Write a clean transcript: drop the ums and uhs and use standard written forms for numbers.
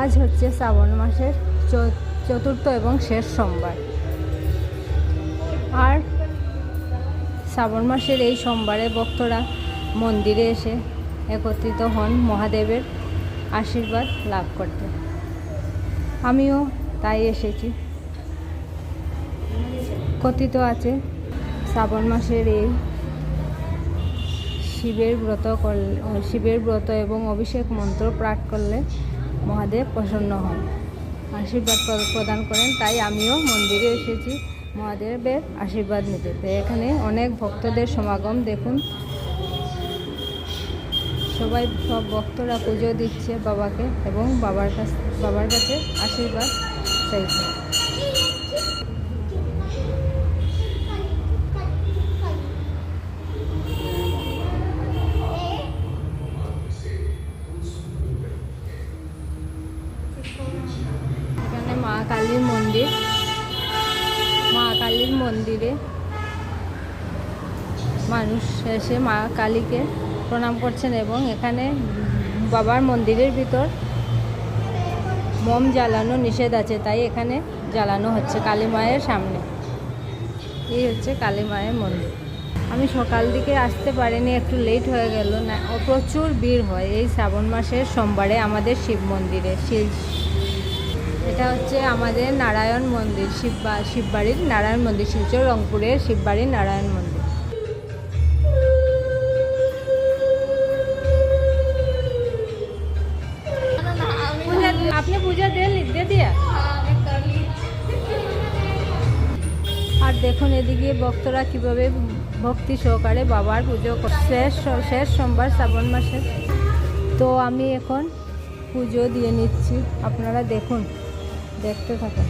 আজ হচ্ছে শ্রাবণ মাসের চতুর্থ এবং শেষ সোমবার। আর শ্রাবণ মাসের এই সোমবারে ভক্তরা মন্দিরে এসে একত্রিত হন মহাদেবের আশীর্বাদ লাভ করতে। আমিও তাই এসেছি। কথিত আছে শ্রাবণ মাসের এই শিবের ব্রত এবং অভিষেক মন্ত্র পাঠ করলে মহাদেব প্রসন্ন হন, আশীর্বাদ প্রদান করেন। তাই আমিও মন্দিরে এসেছি মহাদেবের আশীর্বাদ নিতে। তো এখানে অনেক ভক্তদের সমাগম দেখুন, সব ভক্তরা পুজো দিচ্ছে বাবাকে এবং বাবার কাছে আশীর্বাদ চাইছে। এখানে মা কালীর মন্দিরে মানুষ এসে মা কালীকে প্রণাম করছেন এবং এখানে বাবার মন্দিরের ভিতর মোম জ্বালানো নিষেধ আছে, তাই এখানে জ্বালানো হচ্ছে কালী মায়ের সামনে। এই হচ্ছে কালী মায়ের মন্দির। আমি সকাল দিকে আসতে পারিনি, একটু লেট হয়ে গেল। না, প্রচুর ভিড় হয় এই শ্রাবণ মাসের সোমবারে আমাদের শিব মন্দিরে। এটা হচ্ছে আমাদের নারায়ণ মন্দির, শিববাড়ির নারায়ণ মন্দির, শিলচর রংপুরের শিববাড়ির নারায়ণ মন্দির। আপনি পূজা দে দিয়া। আর দেখুন এদিকে ভক্তরা কিভাবে ভক্তি সহকারে বাবার পুজো করছে। শেষ সোমবার শ্রাবণ মাসের। তো আমি এখন পুজো দিয়ে নিচ্ছি, আপনারা দেখুন, দেখতে থাকুন।